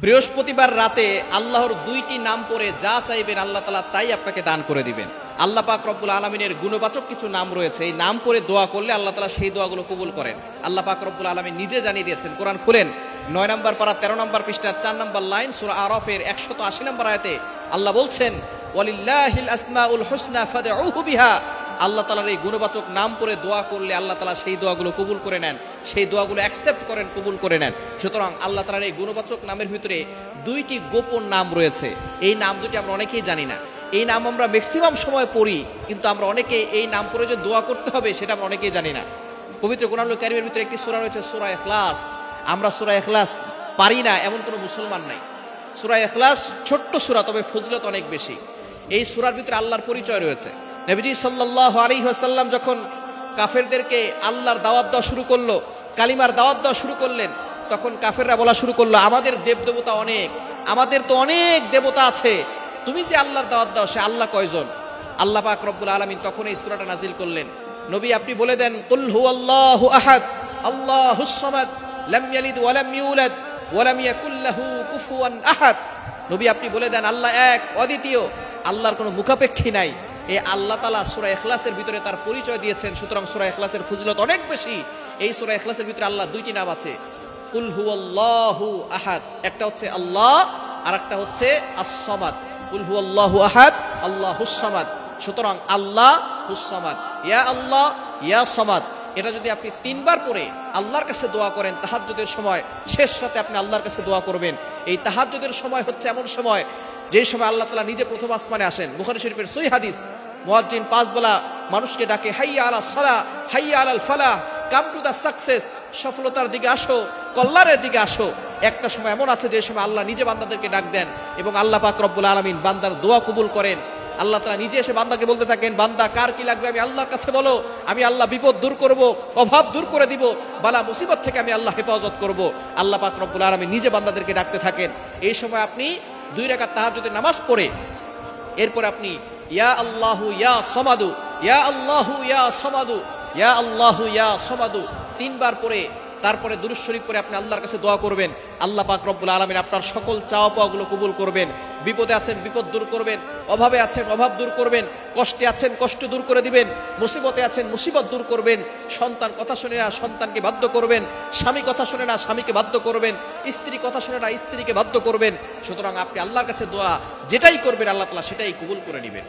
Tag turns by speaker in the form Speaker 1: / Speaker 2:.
Speaker 1: বৃহস্পতিবার রাতে আল্লাহর দুইটি নাম পড়ে যা চাইবেন আল্লাহ তাআলা তাই আপনাকে দান করে দিবেন। আল্লাহ পাক রব্বুল আলামিনের গুণবাচক কিছু নাম রয়েছে, এই নাম পড়ে দোয়া করলে আল্লাহ তাআলা সেই দোয়াগুলো কবুল করেন। আল্লাহ পাক রব্বুল আলামিন নিজে জানিয়ে দিয়েছেন। কোরআন খুলেন 9 নম্বর পারা 13 নম্বর পৃষ্ঠার 4 নম্বর লাইন সূরা আরাফের 180 নম্বর আয়াতে আল্লাহ বলছেন, ওয়ালিল্লাহিল আসমাউল হুসনা ফাদউহু বিহা। আল্লাহ তাআলার এই গুণবাচক নাম পড়ে দোয়া করলে আল্লাহ তাআলা সেই দোয়াগুলো কবুল করে নেন, সেই দোয়াগুলো অ্যাকসেপ্ট করেন, কবুল করে নেন। সুতরাং আল্লাহ তাআলার এই গুণবাচক নামের ভিতরে দুইটি গোপন নাম রয়েছে। এই নাম দুটি আমরা অনেকেই জানি না। এই নাম আমরা ম্যাক্সিমাম সময় পড়ি, কিন্তু আমরা অনেকে এই নাম পড়ে যে দোয়া করতে হবে সেটা আমরা অনেকেই জানি না। পবিত্র কোরআনুল কারীমের ভিতরে একটি সূরা রয়েছে সূরা ইখলাস। আমরা সূরা ইখলাস পারি না এমন কোনো মুসলমান নাই। সূরা ইখলাস ছোট্ট সূরা, তবে ফজিলত অনেক বেশি। এই সূরার ভিতরে আল্লাহর পরিচয় রয়েছে। নবীজি সাল্লাল্লাহু আলাইহি ওয়াসাল্লাম যখন কাফেরদেরকে আল্লাহর দাওয়াত দেওয়া শুরু করলো, কালিমার দাওয়াত দেওয়া শুরু করলেন, তখন কাফেররা বলা শুরু করলো, আমাদের দেবদেবতা অনেক, আমাদের তো অনেক দেবতা আছে, তুমি যে আল্লাহর দাওয়াত দাও সে আল্লাহ কয়জন? আল্লাহ পাক রব্বুল আলামিন তখন এই সূরাটা নাজিল করলেন। নবী আপনি বলে দেন, কুল হুয়াল্লাহু আহাদ আল্লাহুস সামাদ লাম ইয়ালিদ ওয়া লাম ইউলাদ ওয়া লাম ইয়াকুল লাহু কুফুয়ান আহাদ। নবী আপনি বলে দেন, আল্লাহ এক, অদ্বিতীয়, আল্লাহর কোনো মুখাপেক্ষী নাই। এই আল্লাহ তাআলা সূরা ইখলাসের ভিতরে তার পরিচয় দিয়েছেন। সুতরাং সূরা ইখলাসের ফজিলত অনেক বেশি। এই সূরা ইখলাসের ভিতরে আল্লাহ দুইটি নাম আছে, কুল হুয়াল্লাহু আহাদ, একটা হচ্ছে আল্লাহ আর একটা হচ্ছে আস-সামাদ। কুল হুয়াল্লাহু আহাদ আল্লাহুস সামাদ। সুতরাং আল্লাহ হুস সামাদ, ইয়া আল্লাহ ইয়া সামাদ, এটা যদি আপনি 3 বার পড়ে আল্লাহর কাছে দোয়া করেন তাহাজ্জুদের সময়, শেষ রাতে আপনি আল্লাহর কাছে দোয়া করবেন। এই তাহাজ্জুদের সময় হচ্ছে এমন সময় যে সময় আল্লাহ তাআলা নিজে প্রথম আসমানে আসেন। বুখারী শরীফের সহিহ হাদিস, মুয়াজ্জিন 5 বেলা মানুষকে ডাকে, হাইয়া আলাস সালাহ হাইয়া আলাল ফালাহ, কাম টু দা সাকসেস, সফলতার দিকে আসো, কল্যাণের দিকে আসো। একটা সময় এমন আছে যে সময় আল্লাহ নিজে বান্দাদেরকে ডাক দেন এবং আল্লাহ পাক রব্বুল আলামিন বান্দার দোয়া কবুল করেন। আল্লাহ তাআলা নিজে এসে বান্দাকে বলতে থাকেন, বান্দা কার কি লাগবে আমি আল্লাহর কাছে বলো, আমি আল্লাহ বিপদ দূর করব, অভাব দূর করে দিব, বালা মুসিবত থেকে আমি আল্লাহ হেফাজত করব। আল্লাহ পাক রব্বুল আলামিন নিজে বান্দাদেরকে ডাকতে থাকেন। এই সময় আপনি 2 রাকাত তাহাজ্জুদের নামাজ পড়ে এরপর আপনি ইয়া আল্লাহু ইয়া সামাদু, ইয়া আল্লাহু ইয়া সামাদু, ইয়া আল্লাহু ইয়া সামাদু 3 বার পড়ে তারপরে দুরূদ শরীফ পড়ে আপনি আল্লাহর কাছে দোয়া করবেন। আল্লাহ পাক রব্বুল আলামিন আপনার সকল চাওয়া পাওয়াগুলো কবুল করবেন। বিপদে আছেন বিপদ দূর করবেন, অভাবে আছেন অভাব দূর করবেন, কষ্টে আছেন কষ্ট দূর করে দিবেন, মুসিবতে আছেন মুসিবত দূর করবেন। সন্তান কথা শুনে না সন্তানকে বাধ্য করবেন, স্বামী কথা শুনে না স্বামীকে বাধ্য করবেন, স্ত্রী কথা শুনে না স্ত্রীকে বাধ্য করবেন। সুতরাং আপনি আল্লাহর কাছে দোয়া যেটাই করবেন আল্লাহ তাআলা সেটাই কবুল করে নেবেন।